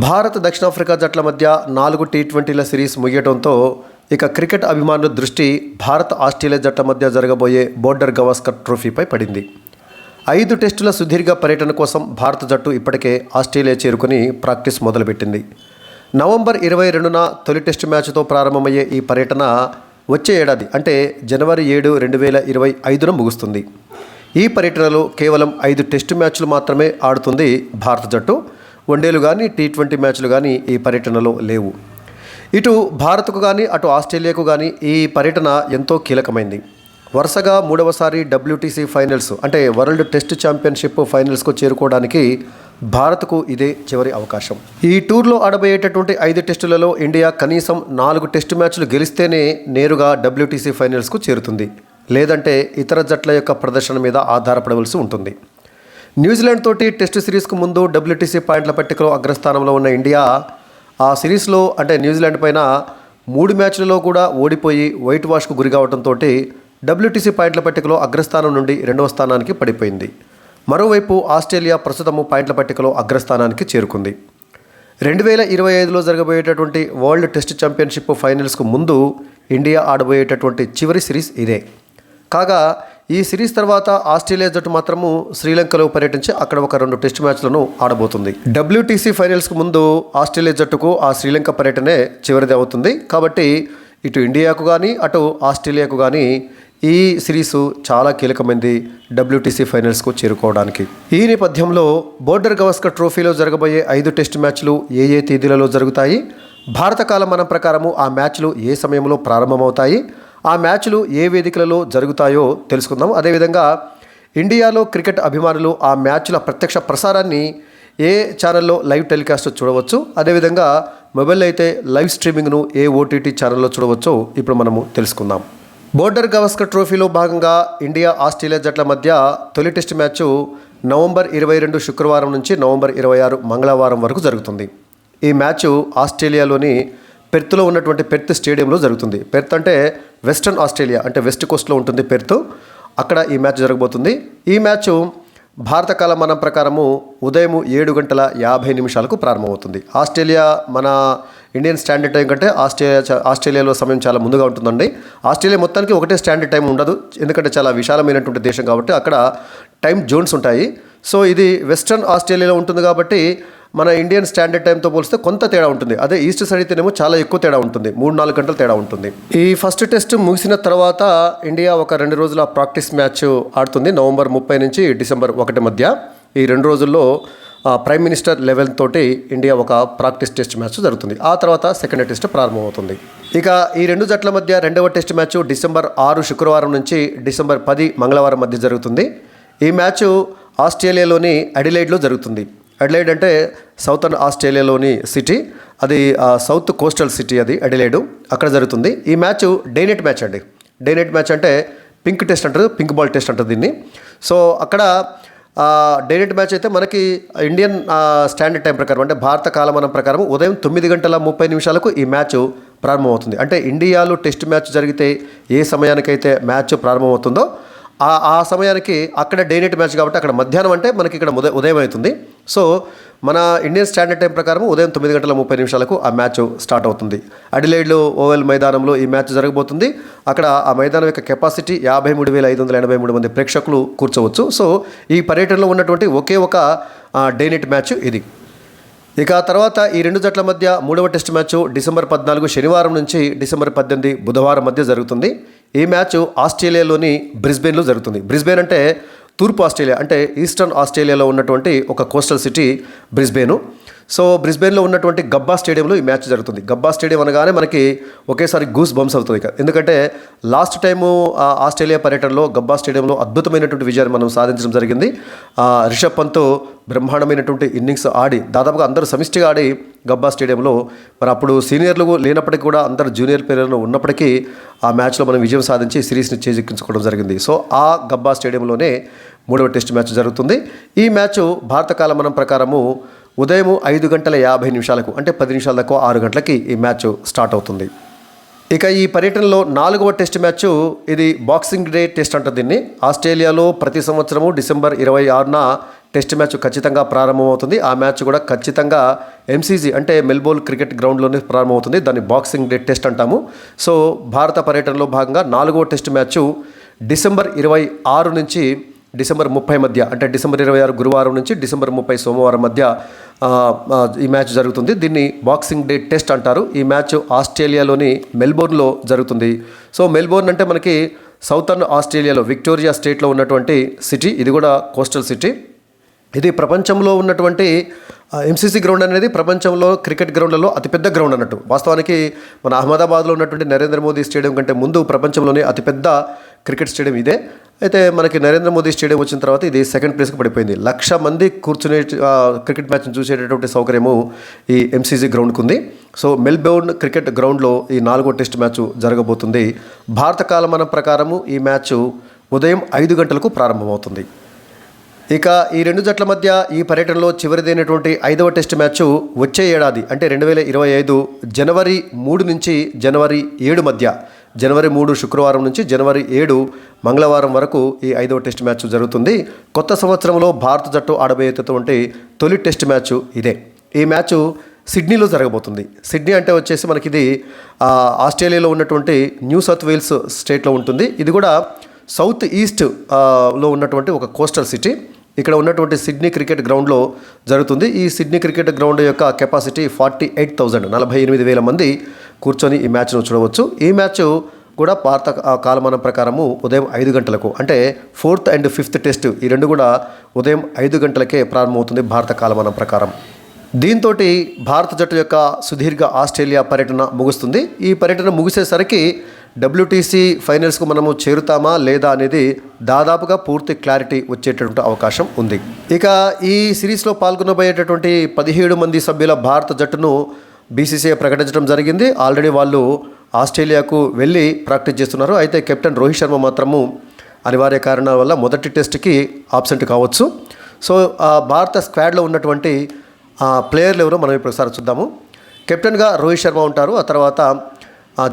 భారత్ దక్షిణాఫ్రికా జట్ల మధ్య 4 టీ20ల సిరీస్ ముగియడంతో ఇక క్రికెట్ అభిమానుల దృష్టి భారత్ ఆస్ట్రేలియా జట్ల మధ్య జరగబోయే బోర్డర్ గవాస్కర్ ట్రోఫీపై పడింది. 5 టెస్టుల సుదీర్ఘ పర్యటన కోసం భారత జట్టు ఇప్పటికే ఆస్ట్రేలియా చేరుకుని ప్రాక్టీస్ మొదలుపెట్టింది. నవంబర్ 22న తొలి టెస్టు మ్యాచ్తో ప్రారంభమయ్యే ఈ పర్యటన వచ్చే ఏడాది అంటే జనవరి 7, 2025న ముగుస్తుంది. ఈ పర్యటనలో కేవలం 5 టెస్టు మ్యాచ్లు మాత్రమే ఆడుతుంది భారత జట్టు. వన్డేలు కానీ టీ20 మ్యాచ్లు కానీ ఈ పర్యటనలో లేవు. ఇటు భారత్కు కానీ అటు ఆస్ట్రేలియాకు కానీ ఈ పర్యటన ఎంతో కీలకమైంది. వరుసగా 3వసారి WTC ఫైనల్స్ అంటే వరల్డ్ టెస్ట్ ఛాంపియన్షిప్ ఫైనల్స్కు చేరుకోవడానికి భారత్కు ఇదే చివరి అవకాశం. ఈ టూర్లో ఆడబోయేటటువంటి 5 టెస్టులలో ఇండియా కనీసం 4 టెస్టు మ్యాచ్లు గెలిస్తేనే నేరుగా WTC ఫైనల్స్కు చేరుతుంది. లేదంటే ఇతర జట్ల యొక్క ప్రదర్శన మీద ఆధారపడవలసి ఉంటుంది. న్యూజిలాండ్ తోటి టెస్ట్ సిరీస్కు ముందు WTC పాయింట్ల పట్టికలో అగ్రస్థానంలో ఉన్న ఇండియా ఆ సిరీస్లో అంటే న్యూజిలాండ్ పైన 3 మ్యాచ్లలో కూడా ఓడిపోయి వైట్ వాష్కు గురి కావడంతో WTC పాయింట్ల పట్టికలో అగ్రస్థానం నుండి 2వ స్థానానికి పడిపోయింది. మరోవైపు ఆస్ట్రేలియా ప్రస్తుతము పాయింట్ల పట్టికలో అగ్రస్థానానికి చేరుకుంది. 2025లో జరగబోయేటటువంటి వరల్డ్ టెస్ట్ ఛాంపియన్షిప్ ఫైనల్స్కు ముందు ఇండియా ఆడబోయేటటువంటి చివరి సిరీస్ ఇదే. కాగా ఈ సిరీస్ తర్వాత ఆస్ట్రేలియా జట్టు మాత్రము శ్రీలంకలో పర్యటించి అక్కడ ఒక 2 టెస్ట్ మ్యాచ్లను ఆడబోతుంది. WTC ఫైనల్స్కు ముందు ఆస్ట్రేలియా జట్టుకు ఆ శ్రీలంక పర్యటనే చివరిది అవుతుంది. కాబట్టి ఇటు ఇండియాకు కానీ అటు ఆస్ట్రేలియాకు కానీ ఈ సిరీసు చాలా కీలకమైంది WTC ఫైనల్స్కు చేరుకోవడానికి. ఈ నేపథ్యంలో బోర్డర్ గవాస్కర్ ట్రోఫీలో జరగబోయే 5 టెస్ట్ మ్యాచ్లు ఏ తేదీలలో జరుగుతాయి, భారత కాలమానం ప్రకారము ఆ మ్యాచ్లు ఏ సమయంలో ప్రారంభమవుతాయి, ఆ మ్యాచ్లు ఏ వేదికలలో జరుగుతాయో తెలుసుకుందాం. అదేవిధంగా ఇండియాలో క్రికెట్ అభిమానులు ఆ మ్యాచ్ల ప్రత్యక్ష ప్రసారాన్ని ఏ ఛానల్లో లైవ్ టెలికాస్ట్ చూడవచ్చు, అదేవిధంగా మొబైల్ అయితే లైవ్ స్ట్రీమింగ్ను ఏ OTT ఛానల్లో చూడవచ్చో ఇప్పుడు మనము తెలుసుకుందాం. బోర్డర్ గవాస్కర్ ట్రోఫీలో భాగంగా ఇండియా ఆస్ట్రేలియా జట్ల మధ్య తొలి టెస్ట్ మ్యాచ్ నవంబర్ 22 శుక్రవారం నుంచి నవంబర్ 26 మంగళవారం వరకు జరుగుతుంది. ఈ మ్యాచ్ ఆస్ట్రేలియాలోని పెర్త్లో ఉన్నటువంటి పెర్త్ స్టేడియంలో జరుగుతుంది. పెర్త్ అంటే వెస్టర్న్ ఆస్ట్రేలియా అంటే వెస్ట్ కోస్ట్లో ఉంటుంది పెర్త్. అక్కడ ఈ మ్యాచ్ జరగబోతుంది. ఈ మ్యాచ్ భారత కాలమానం ప్రకారము ఉదయం 7:50 ప్రారంభమవుతుంది. ఆస్ట్రేలియా మన ఇండియన్ స్టాండర్డ్ టైం కంటే ఆస్ట్రేలియాలో సమయం చాలా ముందుగా ఉంటుందండి. ఆస్ట్రేలియా మొత్తానికి ఒకటే స్టాండర్డ్ టైం ఉండదు, ఎందుకంటే చాలా విశాలమైనటువంటి దేశం కాబట్టి అక్కడ టైం జోన్స్ ఉంటాయి. సో ఇది వెస్టర్న్ ఆస్ట్రేలియాలో ఉంటుంది కాబట్టి మన ఇండియన్ స్టాండర్డ్ టైంతో పోలిస్తే కొంత తేడా ఉంటుంది. అదే ఈస్ట్ సైడ్ అయితేనేమో చాలా ఎక్కువ తేడా ఉంటుంది, 3-4 గంటల తేడా ఉంటుంది. ఈ ఫస్ట్ టెస్ట్ ముగిసిన తర్వాత ఇండియా ఒక 2 రోజుల ప్రాక్టీస్ మ్యాచ్ ఆడుతుంది నవంబర్ 30 నుంచి డిసెంబర్ 1 మధ్య. ఈ 2 రోజుల్లో ప్రైమ్ మినిస్టర్ లెవెల్ తోటి ఇండియా ఒక ప్రాక్టీస్ టెస్ట్ మ్యాచ్ జరుగుతుంది. ఆ తర్వాత సెకండ్ టెస్ట్ ప్రారంభమవుతుంది. ఇక ఈ 2 జట్ల మధ్య 2వ టెస్ట్ మ్యాచ్ డిసెంబర్ 6 శుక్రవారం నుంచి డిసెంబర్ 10 మంగళవారం మధ్య జరుగుతుంది. ఈ మ్యాచ్ ఆస్ట్రేలియాలోని అడిలైడ్లో జరుగుతుంది. అడిలైడ్ అంటే సౌతర్న్ ఆస్ట్రేలియాలోని సిటీ, అది సౌత్ కోస్టల్ సిటీ, అది అడిలైడ్, అక్కడ జరుగుతుంది. ఈ మ్యాచ్ డే నైట్ మ్యాచ్ అండి. డే నైట్ మ్యాచ్ అంటే పింక్ టెస్ట్ అంటారు, పింక్ బాల్ టెస్ట్ అంటారు దీన్ని. సో అక్కడ డే నైట్ మ్యాచ్ అయితే మనకి ఇండియన్ స్టాండర్డ్ టైం ప్రకారం అంటే భారత కాలమానం ప్రకారం ఉదయం 9:30 ఈ మ్యాచ్ ప్రారంభమవుతుంది. అంటే ఇండియాలో టెస్ట్ మ్యాచ్ జరిగితే ఏ సమయానికైతే మ్యాచ్ ప్రారంభమవుతుందో ఆ సమయానికి అక్కడ డే నైట్ మ్యాచ్ కాబట్టి అక్కడ మధ్యాహ్నం అంటే మనకి ఇక్కడ ఉదయం అవుతుంది. సో మన ఇండియన్ స్టాండర్డ్ టైం ప్రకారం ఉదయం 9:30 ఆ మ్యాచ్ స్టార్ట్ అవుతుంది. అడిలైడ్లో ఓవెల్ మైదానంలో ఈ మ్యాచ్ జరగబోతుంది. అక్కడ ఆ మైదానం యొక్క కెపాసిటీ 53,583 మంది ప్రేక్షకులు కూర్చోవచ్చు. సో ఈ పర్యటనలో ఉన్నటువంటి ఒకే ఒక డే నైట్ మ్యాచ్ ఇది. ఇక తర్వాత ఈ 2 జట్ల మధ్య 3వ టెస్ట్ మ్యాచ్ డిసెంబర్ 14 శనివారం నుంచి డిసెంబర్ 18 బుధవారం మధ్య జరుగుతుంది. ఈ మ్యాచ్ ఆస్ట్రేలియాలోని బ్రిస్బేన్లో జరుగుతుంది. బ్రిస్బేన్ అంటే తూర్పు ఆస్ట్రేలియా అంటే ఈస్టర్న్ ఆస్ట్రేలియాలో ఉన్నటువంటి ఒక కోస్టల్ సిటీ బ్రిస్బేను. సో బ్రిస్బేన్లో ఉన్నటువంటి గబ్బా స్టేడియంలో ఈ మ్యాచ్ జరుగుతుంది. గబ్బా స్టేడియం అనగానే మనకి ఒకేసారి గూస్ బంప్స్ అవుతుంది. ఎందుకంటే లాస్ట్ టైము ఆస్ట్రేలియా పర్యటనలో గబ్బా స్టేడియంలో అద్భుతమైనటువంటి విజయాన్ని మనం సాధించడం జరిగింది. రిషబ్ పంత్ బ్రహ్మాండమైనటువంటి ఇన్నింగ్స్ ఆడి దాదాపుగా అందరూ సమిష్టిగా ఆడి గబ్బా స్టేడియంలో, మరి అప్పుడు సీనియర్లు లేనప్పటికీ కూడా అందరు జూనియర్ ప్లేయర్లు ఉన్నప్పటికీ ఆ మ్యాచ్లో మనం విజయం సాధించి సిరీస్ని చేజిక్కించుకోవడం జరిగింది. సో ఆ గబ్బా స్టేడియంలోనే 3వ టెస్ట్ మ్యాచ్ జరుగుతుంది. ఈ మ్యాచ్ భారత కాలమానం ప్రకారము ఉదయం 5:50 అంటే 10 నిమిషాల దాకా 6 గంటలకి ఈ మ్యాచ్ స్టార్ట్ అవుతుంది. ఇక ఈ పర్యటనలో 4వ టెస్ట్ మ్యాచ్ ఇది బాక్సింగ్ డే టెస్ట్ అంటారు దీన్ని. ఆస్ట్రేలియాలో ప్రతి సంవత్సరము డిసెంబర్ 26న టెస్ట్ మ్యాచ్ ఖచ్చితంగా ప్రారంభమవుతుంది. ఆ మ్యాచ్ కూడా ఖచ్చితంగా ఎంసీజీ అంటే మెల్బోర్న్ క్రికెట్ గ్రౌండ్లోనే ప్రారంభమవుతుంది. దాన్ని బాక్సింగ్ డే టెస్ట్ అంటాము. సో భారత పర్యటనలో భాగంగా 4వ టెస్ట్ మ్యాచ్ డిసెంబర్ 26 నుంచి డిసెంబర్ 30 మధ్య, అంటే డిసెంబర్ 26 గురువారం నుంచి డిసెంబర్ 30 సోమవారం మధ్య ఈ మ్యాచ్ జరుగుతుంది. దీన్ని బాక్సింగ్ డే టెస్ట్ అంటారు. ఈ మ్యాచ్ ఆస్ట్రేలియాలోని మెల్బోర్న్లో జరుగుతుంది. సో మెల్బోర్న్ అంటే మనకి సౌతర్న్ ఆస్ట్రేలియాలో విక్టోరియా స్టేట్లో ఉన్నటువంటి సిటీ. ఇది కూడా కోస్టల్ సిటీ. ఇది ప్రపంచంలో ఉన్నటువంటి ఎంసీసీ గ్రౌండ్ అనేది ప్రపంచంలో క్రికెట్ గ్రౌండ్లలో అతిపెద్ద గ్రౌండ్ అన్నట్టు. వాస్తవానికి మన అహ్మదాబాద్లో ఉన్నటువంటి నరేంద్ర మోదీ స్టేడియం కంటే ముందు ప్రపంచంలోనే అతిపెద్ద క్రికెట్ స్టేడియం ఇదే. అయితే మనకి నరేంద్ర మోదీ స్టేడియం వచ్చిన తర్వాత ఇది సెకండ్ ప్లేస్కి పడిపోయింది. 1,00,000 మంది కూర్చునే క్రికెట్ మ్యాచ్ని చూసేటటువంటి సౌకర్యము ఈ ఎంసీజీ గ్రౌండ్కి ఉంది. సో మెల్బోర్న్ క్రికెట్ గ్రౌండ్లో ఈ 4వ టెస్ట్ మ్యాచ్ జరగబోతుంది. భారత కాలమానం ప్రకారము ఈ మ్యాచ్ ఉదయం 5 గంటలకు ప్రారంభమవుతుంది. ఇక ఈ రెండు జట్ల మధ్య ఈ పర్యటనలో చివరిదైనటువంటి 5వ టెస్ట్ మ్యాచ్ వచ్చే ఏడాది అంటే 2025 జనవరి 3 నుంచి జనవరి 7 మధ్య, జనవరి 3 శుక్రవారం నుంచి జనవరి 7 మంగళవారం వరకు ఈ 5వ టెస్ట్ మ్యాచ్ జరుగుతుంది. కొత్త సంవత్సరంలో భారత జట్టు ఆడబోయేటటువంటి తొలి టెస్ట్ మ్యాచ్ ఇదే. ఈ మ్యాచ్ సిడ్నీలో జరగబోతుంది. సిడ్నీ అంటే వచ్చేసి మనకి ఇది ఆస్ట్రేలియాలో ఉన్నటువంటి న్యూ సౌత్ వేల్స్ స్టేట్లో ఉంటుంది. ఇది కూడా సౌత్ ఈస్ట్ లో ఉన్నటువంటి ఒక కోస్టల్ సిటీ. ఇక్కడ ఉన్నటువంటి సిడ్నీ క్రికెట్ గ్రౌండ్లో జరుగుతుంది. ఈ సిడ్నీ క్రికెట్ గ్రౌండ్ యొక్క కెపాసిటీ 48,000 48,000 మంది కూర్చొని ఈ మ్యాచ్ను చూడవచ్చు. ఈ మ్యాచ్ కూడా భారత కాలమానం ప్రకారము ఉదయం 5 గంటలకు, అంటే 4th and 5th టెస్ట్ ఈ రెండు కూడా ఉదయం 5 గంటలకే ప్రారంభమవుతుంది భారత కాలమానం ప్రకారం. దీంతో భారత జట్టు యొక్క సుదీర్ఘ ఆస్ట్రేలియా పర్యటన ముగుస్తుంది. ఈ పర్యటన ముగిసేసరికి WTC ఫైనల్స్కు మనము చేరుతామా లేదా అనేది దాదాపుగా పూర్తి క్లారిటీ వచ్చేటటువంటి అవకాశం ఉంది. ఇక ఈ సిరీస్లో పాల్గొనబోయేటటువంటి 17 మంది సభ్యుల భారత జట్టును BCCI ప్రకటించడం జరిగింది. ఆల్రెడీ వాళ్ళు ఆస్ట్రేలియాకు వెళ్ళి ప్రాక్టీస్ చేస్తున్నారు. అయితే కెప్టెన్ రోహిత్ శర్మ మాత్రము అనివార్య కారణాల వల్ల మొదటి టెస్ట్కి ఆబ్సెంట్ కావచ్చు. సో భారత స్క్వాడ్లో ఉన్నటువంటి ప్లేయర్లు ఎవరో మనం ఇప్పుడు ఒకసారి చూద్దాము. కెప్టెన్గా రోహిత్ శర్మ ఉంటారు. ఆ తర్వాత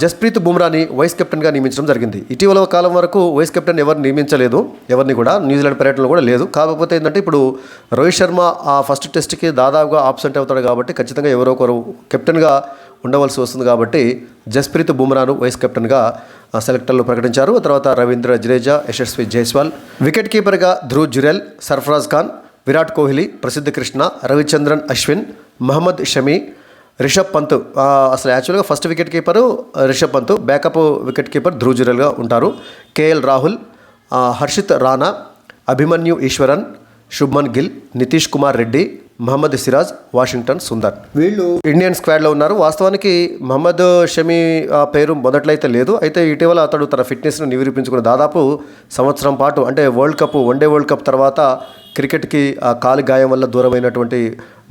జస్ప్రీత్ బుమ్రాని వైస్ కెప్టెన్గా నియమించడం జరిగింది. ఇటీవల కాలం వరకు వైస్ కెప్టెన్ ఎవరిని నియమించలేదు, ఎవరిని కూడా న్యూజిలాండ్ పర్యటనలో కూడా లేదు. కాకపోతే ఏంటంటే ఇప్పుడు రోహిత్ శర్మ ఆ ఫస్ట్ టెస్ట్కి దాదాపుగా ఆబ్సెంట్ అవుతాడు కాబట్టి ఖచ్చితంగా ఎవరో ఒకరు కెప్టెన్గా ఉండవలసి వస్తుంది. కాబట్టి జస్ప్రీత్ బుమ్రాను వైస్ కెప్టెన్గా సెలెక్టర్లు ప్రకటించారు. తర్వాత రవీంద్ర జడేజా, యశస్వి జైస్వాల్, వికెట్ కీపర్గా ధ్రువ్ జురెల్, సర్ఫరాజ్ ఖాన్, విరాట్ కోహ్లీ, ప్రసిద్ధ కృష్ణ, రవిచంద్రన్ అశ్విన్, మహమ్మద్ షమి, రిషబ్ పంత్. అసలు యాక్చువల్గా first wicket keeper Rishabh Pant, backup wicket keeper Dhruv జురెల్గా ఉంటారు. కేఎల్ రాహుల్, హర్షిత్ రాణా, అభిమన్యు ఈశ్వరన్, శుభ్మన్ గిల్, నితీష్ కుమార్ రెడ్డి, మహమ్మద్ సిరాజ్, వాషింగ్టన్ సుందర్ వీళ్ళు ఇండియన్ స్క్వాడ్లో ఉన్నారు. వాస్తవానికి మహమ్మద్ షమి పేరు మొదట్లో అయితే లేదు. అయితే ఇటీవల అతడు తన ఫిట్నెస్ను నిరూపించుకుని దాదాపు సంవత్సరం పాటు, అంటే వన్డే వరల్డ్ కప్ తర్వాత క్రికెట్కి కాలు గాయం వల్ల దూరమైనటువంటి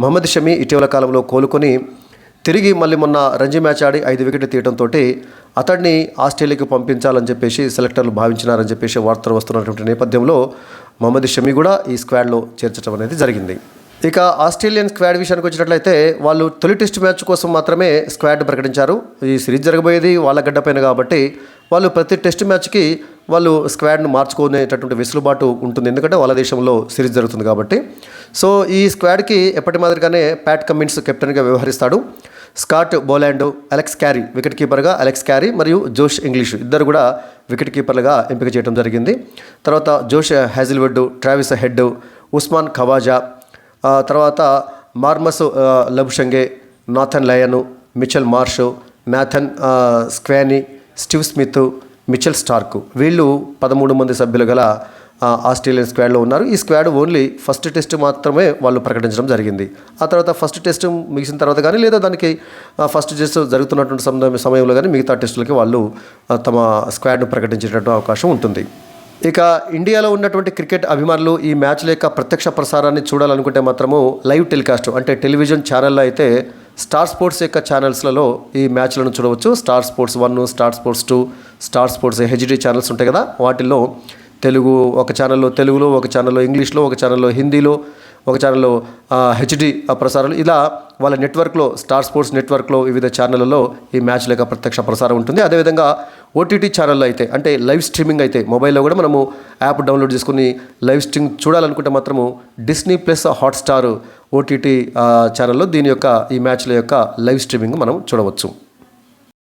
మహమ్మద్ షమి ఇటీవల కాలంలో కోలుకొని తిరిగి మళ్ళీ మొన్న రంజీ మ్యాచ్ ఆడి 5 వికెట్లు తీయడంతో అతడిని ఆస్ట్రేలియాకి పంపించాలని చెప్పేసి సెలెక్టర్లు భావించినారని చెప్పేసి వార్తలు వస్తున్నటువంటి నేపథ్యంలో మహమ్మద్ షమి కూడా ఈ స్క్వాడ్లో చేర్చడం అనేది జరిగింది. ఇక ఆస్ట్రేలియన్ స్క్వాడ్ విషయానికి వచ్చినట్లయితే వాళ్ళు తొలి టెస్ట్ మ్యాచ్ కోసం మాత్రమే స్క్వాడ్ ప్రకటించారు. ఈ సిరీస్ జరగబోయేది వాళ్ళ గడ్డపైన కాబట్టి వాళ్ళు ప్రతి టెస్ట్ మ్యాచ్కి వాళ్ళు స్క్వాడ్ను మార్చుకునేటటువంటి వెసులుబాటు ఉంటుంది. ఎందుకంటే వాళ్ళ దేశంలో సిరీస్ జరుగుతుంది కాబట్టి. సో ఈ స్క్వాడ్కి ఎప్పటి మాదిరిగానే ప్యాట్ కమిన్స్ కెప్టెన్గా వ్యవహరిస్తాడు. Scott Boland, Alex Carey wicket కీపర్గా, అలెక్స్ క్యారీ మరియు జోష్ ఇంగ్లీష్ ఇద్దరు కూడా వికెట్ కీపర్లుగా ఎంపిక చేయడం జరిగింది. తర్వాత Josh Hazlewood, Travis Head, Usman Khawaja, తర్వాత Marnus Labuschagne, Nathan Lyon, Mitchell Marsh, Nathan McSweeney, Steve Smith, Mitchell Starc వీళ్ళు 13 మంది సభ్యులు గల ఆస్ట్రేలియన్ స్క్వాడ్లో ఉన్నారు. ఈ స్క్వాడ్ ఓన్లీ ఫస్ట్ టెస్ట్ మాత్రమే వాళ్ళు ప్రకటించడం జరిగింది. ఆ తర్వాత ఫస్ట్ టెస్ట్ ముగిసిన తర్వాత కానీ లేదా దానికి ఫస్ట్ టెస్ట్ జరుగుతున్నటువంటి సమయంలో కానీ మిగతా టెస్టులకి వాళ్ళు తమ స్క్వాడ్ను ప్రకటించేటటువంటి అవకాశం ఉంటుంది. ఇక ఇండియాలో ఉన్నటువంటి క్రికెట్ అభిమానులు ఈ మ్యాచ్ల యొక్క ప్రత్యక్ష ప్రసారాన్ని చూడాలనుకుంటే మాత్రము లైవ్ టెలికాస్ట్ అంటే టెలివిజన్ ఛానల్లో అయితే స్టార్ స్పోర్ట్స్ యొక్క ఛానల్స్లలో ఈ మ్యాచ్లను చూడవచ్చు. Star sports 1, star sports 2, star sports HD channels ఉంటాయి కదా, వాటిల్లో తెలుగు ఒక ఛానల్లో తెలుగులో, ఒక ఛానల్లో ఇంగ్లీష్లో, ఒక ఛానల్లో హిందీలో, ఒక ఛానల్లో HD ప్రసారాలు, ఇలా వాళ్ళ నెట్వర్క్లో స్టార్ స్పోర్ట్స్ నెట్వర్క్లో వివిధ ఛానళ్లలో ఈ మ్యాచ్ల యొక్క ప్రత్యక్ష ప్రసారం ఉంటుంది. అదేవిధంగా ఓటీటీ ఛానల్లో అయితే అంటే లైవ్ స్ట్రీమింగ్ అయితే మొబైల్లో కూడా మనము యాప్ డౌన్లోడ్ చేసుకుని లైవ్ స్ట్రీమింగ్ చూడాలనుకుంటే మాత్రము డిస్నీ ప్లస్ హాట్స్టార్ ఓటీటీ ఛానల్లో దీని యొక్క ఈ మ్యాచ్ల యొక్క లైవ్ స్ట్రీమింగ్ మనం చూడవచ్చు.